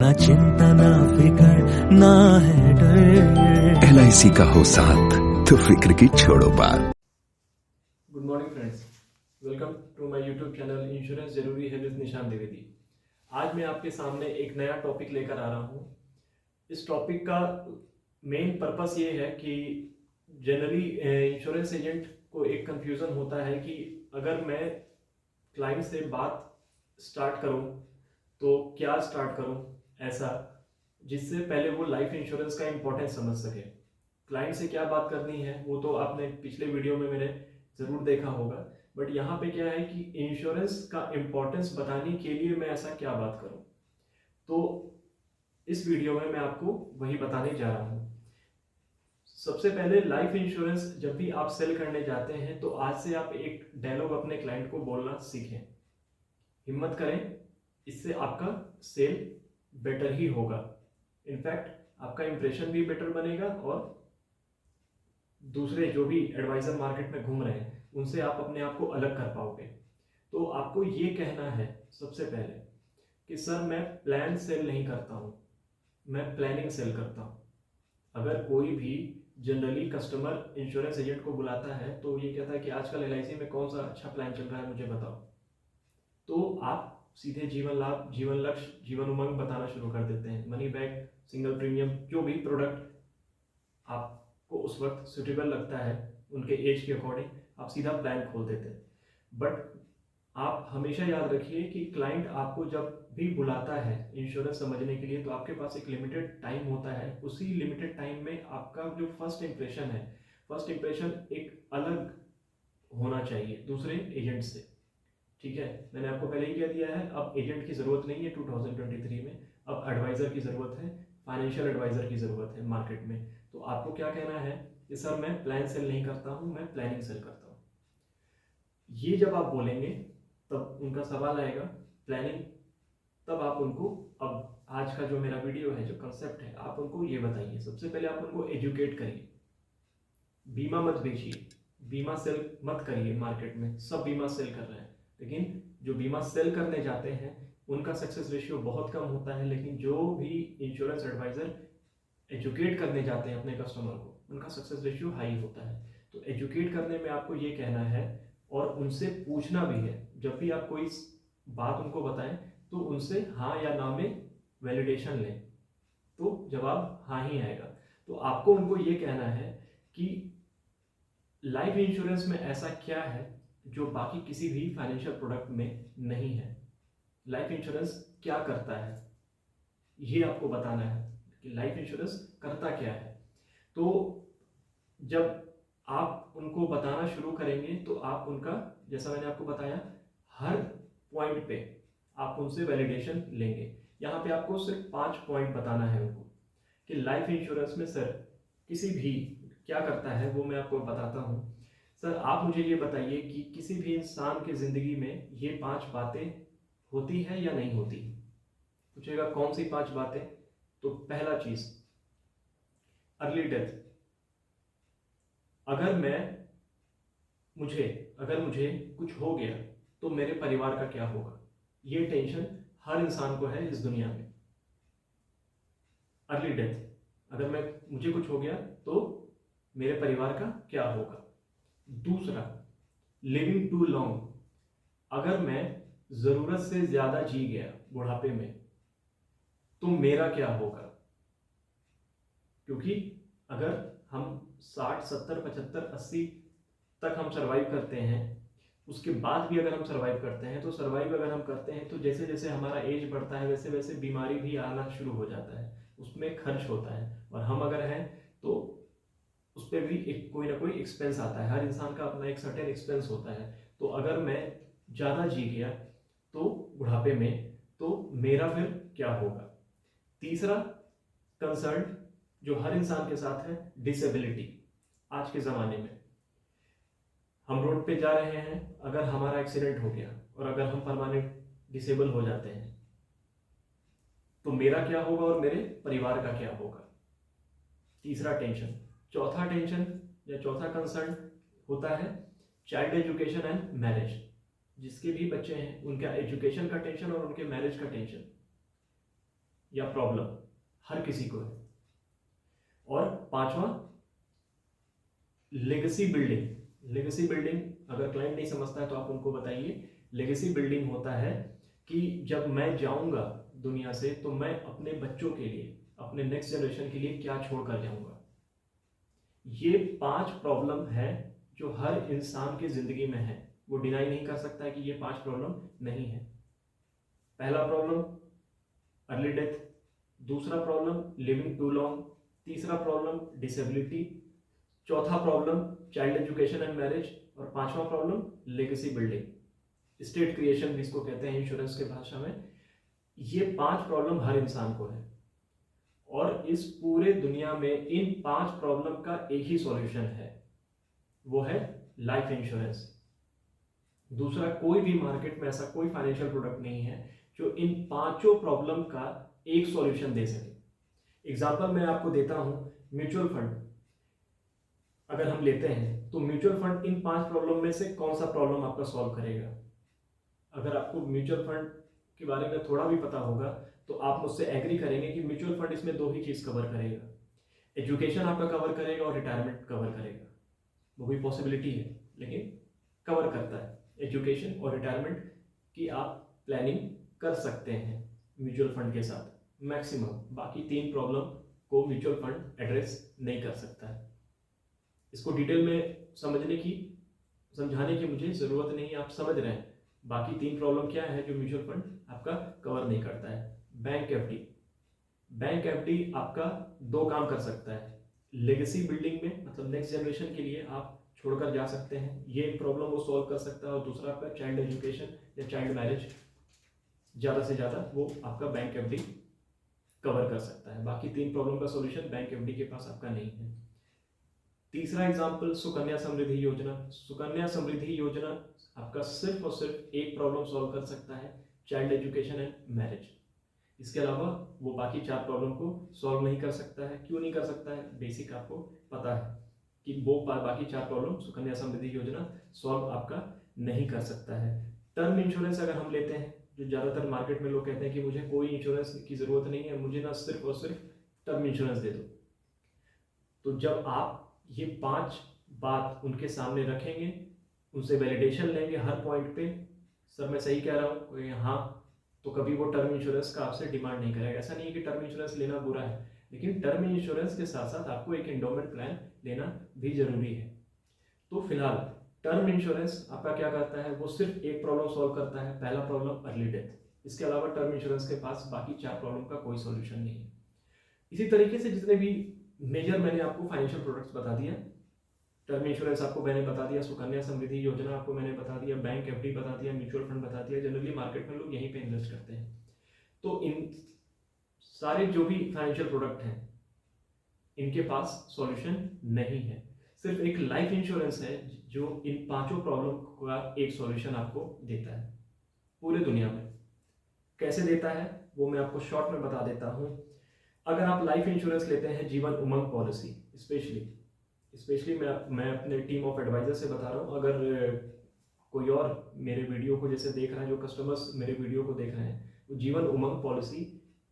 ना चिंता ना फिकर ना है डर। LIC का हो साथ तो फिक्र की छोड़ो बात। Good morning friends, welcome to my YouTube channel insurance जरूरी है विद निशान द्विवेदी। आज मैं आपके सामने एक नया टॉपिक लेकर आ रहा हूँ। इस टॉपिक का मेन पर्पस ये है कि जनरली इंश्योरेंस एजेंट को एक कंफ्यूजन होता है कि अगर मैं क्लाइंट से बात स्टार्ट करूँ तो क्या स्टार्ट करूँ, ऐसा जिससे पहले वो लाइफ इंश्योरेंस का इम्पोर्टेंस समझ सके। क्लाइंट से क्या बात करनी है वो तो आपने पिछले वीडियो में मैंने ज़रूर देखा होगा, बट यहाँ पे क्या है कि इंश्योरेंस का इम्पोर्टेंस बताने के लिए मैं ऐसा क्या बात करूँ। तो इस वीडियो में मैं आपको वही बताने जा रहा हूँ। सबसे पहले लाइफ इंश्योरेंस जब भी आप सेल करने जाते हैं तो आज से आप एक डायलॉग अपने क्लाइंट को बोलना सीखें, हिम्मत करें, इससे आपका सेल बेटर ही होगा। इनफैक्ट आपका इंप्रेशन भी बेटर बनेगा और दूसरे जो भी एडवाइजर मार्केट में घूम रहे हैं उनसे आप अपने आप को अलग कर पाओगे। तो आपको ये कहना है सबसे पहले कि सर मैं प्लान सेल नहीं करता हूँ, मैं प्लानिंग सेल करता हूँ। अगर कोई भी जनरली कस्टमर इंश्योरेंस एजेंट को बुलाता है तो ये कहता है कि आजकल LIC में कौन सा अच्छा प्लान चल रहा है मुझे बताओ, तो आप सीधे जीवन लाभ, जीवन लक्ष्य, जीवन उमंग बताना शुरू कर देते हैं। मनी बैक, सिंगल प्रीमियम, जो भी प्रोडक्ट आपको उस वक्त सुटेबल लगता है उनके एज के अकॉर्डिंग आप सीधा प्लान खोल देते हैं। बट आप हमेशा याद रखिए कि क्लाइंट आपको जब भी बुलाता है इंश्योरेंस समझने के लिए तो आपके पास एक लिमिटेड टाइम होता है। उसी लिमिटेड टाइम में आपका जो फर्स्ट इंप्रेशन है, फर्स्ट इंप्रेशन एक अलग होना चाहिए दूसरे एजेंट से। ठीक है, मैंने आपको पहले ही कह दिया है, अब एजेंट की ज़रूरत नहीं है 2023 में, अब एडवाइज़र की ज़रूरत है, फाइनेंशियल एडवाइज़र की ज़रूरत है मार्केट में। तो आपको क्या कहना है कि सर मैं प्लान सेल नहीं करता हूँ, मैं प्लानिंग सेल करता हूँ। ये जब आप बोलेंगे तब उनका सवाल आएगा प्लानिंग, तब आप उनको, अब आज का जो मेरा वीडियो है, जो कंसेप्ट है, आप उनको ये बताइए। सबसे पहले आप उनको एजुकेट करिए। बीमा मत बेचिए, बीमा सेल मत करिए। मार्केट में सब बीमा सेल कर रहे हैं, लेकिन जो बीमा सेल करने जाते हैं उनका सक्सेस रेशियो बहुत कम होता है। लेकिन जो भी इंश्योरेंस एडवाइजर एजुकेट करने जाते हैं अपने कस्टमर को, उनका सक्सेस रेशियो हाई होता है। तो एजुकेट करने में आपको ये कहना है और उनसे पूछना भी है। जब भी आप कोई बात उनको बताएं तो उनसे हाँ या ना में वैलिडेशन लें, तो जवाब हाँ ही आएगा। तो आपको उनको ये कहना है कि लाइफ इंश्योरेंस में ऐसा क्या है जो बाकी किसी भी फाइनेंशियल प्रोडक्ट में नहीं है। लाइफ इंश्योरेंस क्या करता है ये आपको बताना है कि लाइफ इंश्योरेंस करता क्या है। तो जब आप उनको बताना शुरू करेंगे तो आप उनका, जैसा मैंने आपको बताया, हर पॉइंट पे आप उनसे वैलिडेशन लेंगे। यहाँ पे आपको सिर्फ 5 पॉइंट बताना है उनको कि लाइफ इंश्योरेंस में सर किसी भी क्या करता है वो मैं आपको बताता हूँ। सर आप मुझे ये बताइए कि किसी भी इंसान की ज़िंदगी में ये 5 बातें होती है या नहीं होती। पूछेगा कौन सी 5 बातें, तो पहला चीज़ अर्ली डेथ। अगर मुझे कुछ हो गया तो मेरे परिवार का क्या होगा, ये टेंशन हर इंसान को है इस दुनिया में। अर्ली डेथ, अगर मुझे कुछ हो गया तो मेरे परिवार का क्या होगा। दूसरा लिविंग टू लॉन्ग, अगर मैं ज़रूरत से ज़्यादा जी गया बुढ़ापे में तो मेरा क्या होगा। क्योंकि अगर हम 60, 70, 75, 80 तक हम सर्वाइव करते हैं, उसके बाद भी अगर हम सर्वाइव करते हैं, तो सर्वाइव अगर हम करते हैं तो जैसे जैसे हमारा एज बढ़ता है वैसे वैसे बीमारी भी आना शुरू हो जाता है, उसमें खर्च होता है। और हम अगर हैं तो उस पर भी एक कोई ना कोई एक्सपेंस आता है। हर इंसान का अपना एक सर्टेन एक्सपेंस होता है। तो अगर मैं ज़्यादा जी गया तो बुढ़ापे में, तो मेरा फिर क्या होगा। तीसरा कंसर्न जो हर इंसान के साथ है, डिसेबिलिटी। आज के ज़माने में हम रोड पे जा रहे हैं, अगर हमारा एक्सीडेंट हो गया और अगर हम परमानेंट डिसेबल हो जाते हैं तो मेरा क्या होगा और मेरे परिवार का क्या होगा। तीसरा टेंशन। चौथा टेंशन या चौथा कंसर्न होता है चाइल्ड एजुकेशन एंड मैरिज। जिसके भी बच्चे हैं उनका एजुकेशन का टेंशन और उनके मैरिज का टेंशन। या प्रॉब्लम हर किसी को है। और पांचवा, लेगेसी बिल्डिंग। लेगेसी बिल्डिंग अगर क्लाइंट नहीं समझता है तो आप उनको बताइए। लेगेसी बिल्डिंग होता है कि जब मैं जाऊंगा दुनिया से तो मैं अपने बच्चों के लिए, अपने नेक्स्ट जनरेशन के लिए क्या छोड़ कर जाऊंगा। ये 5 प्रॉब्लम है जो हर इंसान की जिंदगी में है। वो डिनाई नहीं कर सकता है कि ये 5 प्रॉब्लम नहीं है। पहला प्रॉब्लम अर्ली डेथ, दूसरा प्रॉब्लम लिविंग टू लॉन्ग, तीसरा प्रॉब्लम डिसेबिलिटी, चौथा problem child education and marriage, और पांचवा problem legacy building, state creation भी इसको कहते हैं इंश्योरेंस के भाषा में। ये 5 प्रॉब्लम हर इंसान को है और इस पूरे दुनिया में इन 5 प्रॉब्लम का एक ही सॉल्यूशन है, वो है लाइफ इंश्योरेंस। दूसरा कोई भी मार्केट में ऐसा कोई फाइनेंशियल प्रोडक्ट नहीं है जो इन 5 प्रॉब्लम का एक सॉल्यूशन दे सके। एग्जांपल मैं आपको देता हूं, म्यूचुअल फंड अगर हम लेते हैं तो म्यूचुअल फंड इन 5 प्रॉब्लम में से कौन सा प्रॉब्लम आपका सॉल्व करेगा। अगर आपको म्यूचुअल फंड के बारे में थोड़ा भी पता होगा तो आप मुझसे एग्री करेंगे कि म्यूचुअल फंड इसमें 2 ही चीज कवर करेगा, एजुकेशन आपका कवर करेगा और रिटायरमेंट कवर करेगा। वो भी पॉसिबिलिटी है लेकिन कवर करता है, एजुकेशन और रिटायरमेंट की आप प्लानिंग कर सकते हैं म्यूचुअल फंड के साथ मैक्सिमम। बाकी 3 प्रॉब्लम को म्यूचुअल फंड एड्रेस नहीं कर सकता है। इसको डिटेल में समझाने की मुझे जरूरत नहीं, आप समझ रहे हैं। बाकी 3 प्रॉब्लम क्या है जो म्यूचुअल फंड आपका कवर नहीं करता है। बैंक एफडी, बैंक एफडी आपका 2 काम कर सकता है। लेगेसी बिल्डिंग में मतलब नेक्स्ट जनरेशन के लिए आप छोड़कर जा सकते हैं, ये प्रॉब्लम वो सॉल्व कर सकता है। और दूसरा आपका चाइल्ड एजुकेशन या चाइल्ड मैरिज, ज़्यादा से ज़्यादा वो आपका बैंक एफडी कवर कर सकता है। बाकी 3 प्रॉब्लम का सॉल्यूशन बैंक एफडी के पास आपका नहीं है। तीसरा एग्जाम्पल सुकन्या समृद्धि योजना। सुकन्या समृद्धि योजना आपका सिर्फ और सिर्फ एक प्रॉब्लम सॉल्व कर सकता है, चाइल्ड एजुकेशन एंड मैरिज। इसके अलावा वो बाकी 4 प्रॉब्लम को सॉल्व नहीं कर सकता है। क्यों नहीं कर सकता है, बेसिक आपको पता है कि वो बाकी 4 प्रॉब्लम सुकन्या समृद्धि योजना सॉल्व आपका नहीं कर सकता है। टर्म इंश्योरेंस अगर हम लेते हैं, जो ज़्यादातर मार्केट में लोग कहते हैं कि मुझे कोई इंश्योरेंस की ज़रूरत नहीं है, मुझे ना सिर्फ और सिर्फ टर्म इंश्योरेंस दे दो। तो जब आप ये 5 बात उनके सामने रखेंगे, उनसे वैलिडेशन लेंगे हर पॉइंट पे, सर मैं सही कह रहा हूँ हाँ, तो कभी वो टर्म इंश्योरेंस का आपसे डिमांड नहीं करेगा। ऐसा नहीं है कि टर्म इंश्योरेंस लेना बुरा है, लेकिन टर्म इंश्योरेंस के साथ साथ आपको एक एंडोमेंट प्लान लेना भी जरूरी है। तो फिलहाल टर्म इंश्योरेंस आपका क्या करता है, वो सिर्फ एक प्रॉब्लम सॉल्व करता है, पहला प्रॉब्लम अर्ली डेथ। इसके अलावा टर्म इंश्योरेंस के पास बाकी 4 प्रॉब्लम का कोई सॉल्यूशन नहीं है। इसी तरीके से जितने भी मेजर मैंने आपको फाइनेंशियल प्रोडक्ट्स बता दिया, टर्म इंश्योरेंस आपको मैंने बता दिया, सुकन्या समृद्धि योजना आपको मैंने बता दिया, बैंक एफडी बता दिया, म्यूचुअल फंड बता दिया। जनरली मार्केट में लोग यहीं पे इन्वेस्ट करते हैं। तो इन सारे जो भी फाइनेंशियल प्रोडक्ट हैं इनके पास सॉल्यूशन नहीं है। सिर्फ एक लाइफ इंश्योरेंस है जो इन 5 प्रॉब्लम का एक सॉल्यूशन आपको देता है पूरे दुनिया में। कैसे देता है वो मैं आपको शॉर्ट में बता देता हूँ। अगर आप लाइफ इंश्योरेंस लेते हैं जीवन उमंग पॉलिसी, स्पेशली मैं अपने टीम ऑफ एडवाइजर से बता रहा हूँ। अगर कोई और मेरे वीडियो को जैसे देख रहा है, जो कस्टमर्स मेरे वीडियो को देख रहे हैं, वो जीवन उमंग पॉलिसी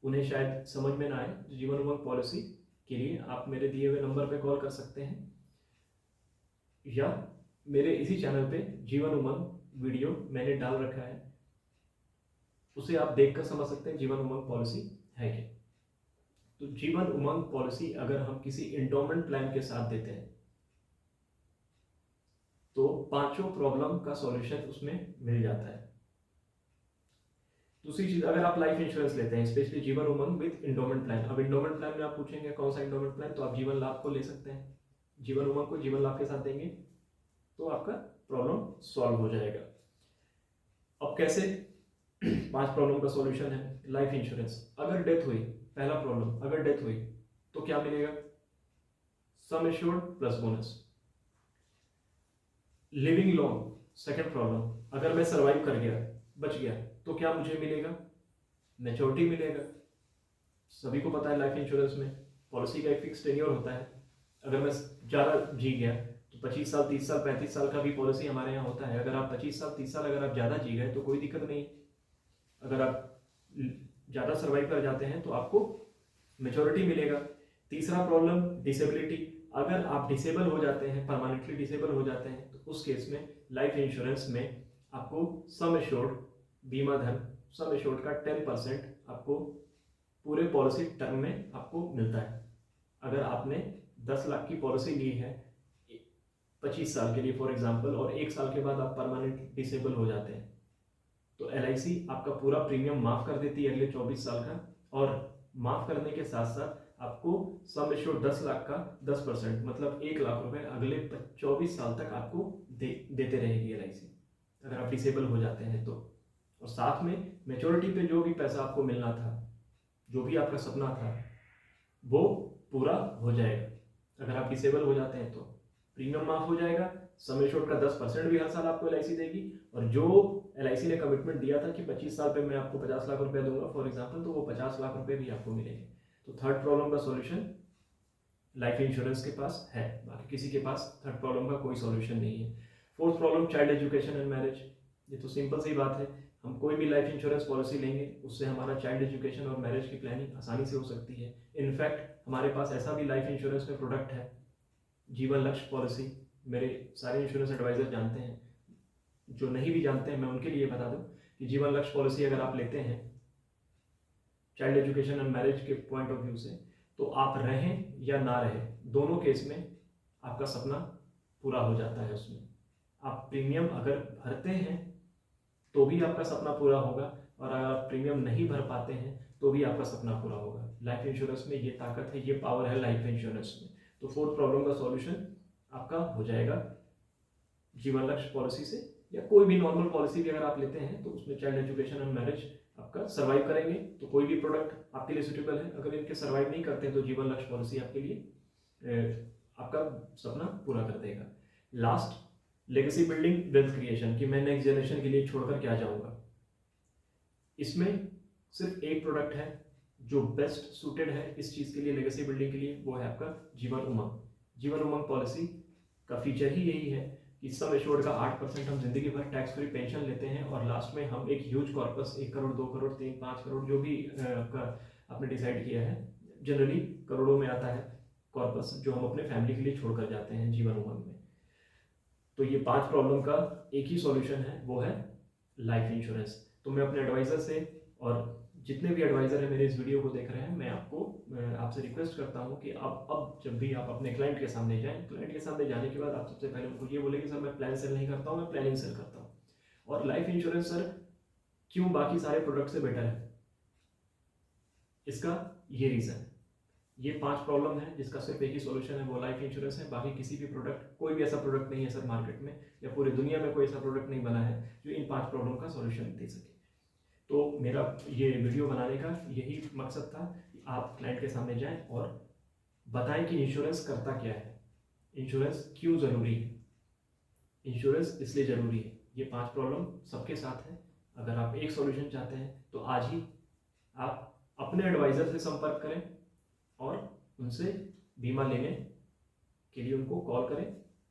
उन्हें शायद समझ में ना आए, तो जीवन उमंग पॉलिसी के लिए आप मेरे दिए हुए नंबर पे कॉल कर सकते हैं या मेरे इसी चैनल पे जीवन उमंग वीडियो मैंने डाल रखा है, उसे आप देखकर समझ सकते हैं जीवन उमंग पॉलिसी है क्या। तो जीवन उमंग पॉलिसी अगर हम किसी इंडोमेंट प्लान के साथ देते हैं तो 5 प्रॉब्लम का सॉल्यूशन उसमें मिल जाता है। दूसरी चीज, अगर आप लाइफ इंश्योरेंस लेते हैं specially Jeevan Umang with endowment plan, अब इंडोमेंट प्लान में आप पूछेंगे कौन सा इंडोमेंट प्लान, तो आप जीवन लाभ को ले सकते हैं। जीवन उमंग को जीवन लाभ के साथ देंगे तो आपका प्रॉब्लम सॉल्व हो जाएगा। अब कैसे 5 प्रॉब्लम का सॉल्यूशन है लाइफ इंश्योरेंस। अगर डेथ हुई, पहला प्रॉब्लम, अगर डेथ हुई तो क्या मिलेगा, sum assured plus bonus. Living long, second problem, अगर मैं सरवाइव कर गया, बच गया, तो क्या मुझे मिलेगा, मैच्योरिटी मिलेगा। सभी को पता है लाइफ इंश्योरेंस में पॉलिसी का एक फिक्स टेन्योर होता है। अगर मैं ज़्यादा जी गया तो 25 साल, 30 साल, 35 साल का भी पॉलिसी हमारे यहाँ होता है। अगर आप 25 साल, 30 साल अगर आप ज़्यादा जी गए तो कोई दिक्कत नहीं। अगर आप ज़्यादा सर्वाइव कर जाते हैं तो आपको मेच्योरिटी मिलेगा। तीसरा प्रॉब्लम डिसेबिलिटी, अगर आप डिसेबल हो जाते हैं, परमानेंटली डिसेबल हो जाते हैं, तो उस केस में लाइफ इंश्योरेंस में आपको सम एश्योर्ड बीमा धन, सम एश्योर्ड का 10% आपको पूरे पॉलिसी टर्म में आपको मिलता है। अगर आपने 10 लाख की पॉलिसी ली है 25 साल के लिए फॉर एग्जांपल, और 1 साल के बाद आप परमानेंट डिसेबल हो जाते हैं, तो LIC आपका पूरा प्रीमियम माफ़ कर देती है अगले 24 साल का, और माफ़ करने के साथ साथ आपको सम एश्योर्ड 10 लाख का 10% मतलब 1 लाख रुपए अगले 24 साल तक आपको देते रहेगी LIC, अगर आप डिसेबल हो जाते हैं तो। और साथ में मैच्योरिटी पे जो भी पैसा आपको मिलना था, जो भी आपका सपना था, वो पूरा हो जाएगा। अगर आप डिसेबल हो जाते हैं तो प्रीमियम माफ हो जाएगा, सम एश्योर्ड का 10% भी हर साल आपको LIC देगी, और जो LIC ने कमिटमेंट दिया था कि 25 साल पे मैं आपको 50 लाख रुपए दूंगा फॉर एग्जांपल, तो वो 50 लाख रुपए भी आपको मिलेंगे। तो थर्ड प्रॉब्लम का सॉल्यूशन लाइफ इंश्योरेंस के पास है, बाकी किसी के पास थर्ड प्रॉब्लम का कोई सॉल्यूशन नहीं है। Fourth problem child education and marriage. ये तो सिंपल सी बात है, हम कोई भी लाइफ इंश्योरेंस पॉलिसी लेंगे उससे हमारा चाइल्ड एजुकेशन और मैरिज की प्लानिंग आसानी से हो सकती है। इनफैक्ट हमारे पास ऐसा भी लाइफ इंश्योरेंस में प्रोडक्ट है, जीवन लक्ष्य पॉलिसी। मेरे सारे इंश्योरेंस एडवाइजर जानते हैं, जो नहीं भी जानते हैं मैं उनके लिए बता दूं कि जीवन लक्ष्य पॉलिसी अगर आप लेते हैं चाइल्ड एजुकेशन एंड मैरिज के पॉइंट ऑफ व्यू से, तो आप रहें या ना रहें, दोनों केस में आपका सपना पूरा हो जाता है। उसमें आप प्रीमियम अगर भरते हैं तो भी आपका सपना पूरा होगा, और अगर आप प्रीमियम नहीं भर पाते हैं तो भी आपका सपना पूरा होगा। लाइफ इंश्योरेंस में ये ताकत है, ये पावर है लाइफ इंश्योरेंस में। तो फोर्थ प्रॉब्लम का सॉल्यूशन आपका हो जाएगा जीवन लक्ष्य पॉलिसी से, या कोई भी नॉर्मल पॉलिसी भी अगर आप लेते हैं तो उसमें चाइल्ड एजुकेशन एंड मैरिज आपका सर्वाइव करेंगे तो कोई भी प्रोडक्ट आपके लिए सूटेबल है। अगर इनके सर्वाइव नहीं करते हैं तो जीवन लक्ष्य पॉलिसी आपके लिए आपका सपना पूरा कर देगा। Last, legacy building wealth creation, कि मैं नेक्स्ट जनरेशन के लिए छोड़कर क्या जाऊंगा। इसमें सिर्फ एक प्रोडक्ट है जो बेस्ट सूटेड है इस चीज़ के लिए, लेगेसी बिल्डिंग के लिए, वो है आपका जीवन उमंग। जीवन उमंग पॉलिसी का फीचर ही यही है कि सम एश्योर्ड का 8% हम जिंदगी भर टैक्स फ्री पेंशन लेते हैं, और लास्ट में हम एक ह्यूज कॉर्पस 1 करोड़ 2 करोड़ 3 5 करोड़ जो भी आपने डिसाइड किया है, जनरली करोड़ों में आता है कॉर्पस, जो हम अपने फैमिली के लिए छोड़कर जाते हैं जीवन उमंग में। तो ये 5 प्रॉब्लम का एक ही सॉल्यूशन है, वो है लाइफ इंश्योरेंस। तो मैं अपने एडवाइजर से, और जितने भी एडवाइजर हैं मेरे इस वीडियो को देख रहे हैं, मैं आपसे रिक्वेस्ट करता हूं कि अब जब भी आप अपने क्लाइंट के सामने जाएं, क्लाइंट के सामने जाने के बाद आप सबसे पहले उनको ये बोले कि सर मैं प्लान सेल नहीं करता हूं, मैं प्लानिंग सेल करता हूं। और लाइफ इंश्योरेंस सर क्यों बाकी सारे प्रोडक्ट से बेटर है, इसका ये रीजन है। ये 5 प्रॉब्लम है जिसका सिर्फ एक ही सॉल्यूशन है, वो लाइफ इंश्योरेंस है। बाकी किसी भी प्रोडक्ट, कोई भी ऐसा प्रोडक्ट नहीं है सर मार्केट में, या पूरी दुनिया में कोई ऐसा प्रोडक्ट नहीं बना है जो इन 5 प्रॉब्लम का सॉल्यूशन दे सके। तो मेरा ये वीडियो बनाने का यही मकसद था कि आप क्लाइंट के सामने जाएं और बताएं कि इंश्योरेंस करता क्या है, इंश्योरेंस क्यों ज़रूरी है, इंश्योरेंस इसलिए ज़रूरी है। ये 5 प्रॉब्लम सबके साथ है। अगर आप एक सॉल्यूशन चाहते हैं तो आज ही आप अपने एडवाइज़र से संपर्क करें और उनसे बीमा लेने के लिए उनको कॉल करें।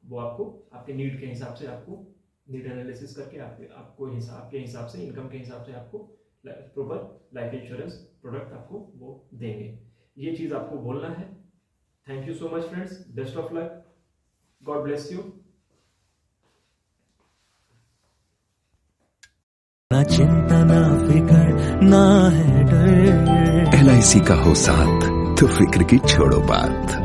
वो आपको आपके नीड के हिसाब से, आपको नीड एनालिसिस करके आपके हिसाब से, इनकम के हिसाब से आपको प्रॉपर लाइफ इंश्योरेंस प्रोडक्ट आपको वो देंगे। ये चीज़ आपको बोलना है। Thank you so much friends, best of luck, God bless you. ना चिंता ना फिकर ना है डर, LIC का हो साथ तो फिक्र की छोड़ो बात।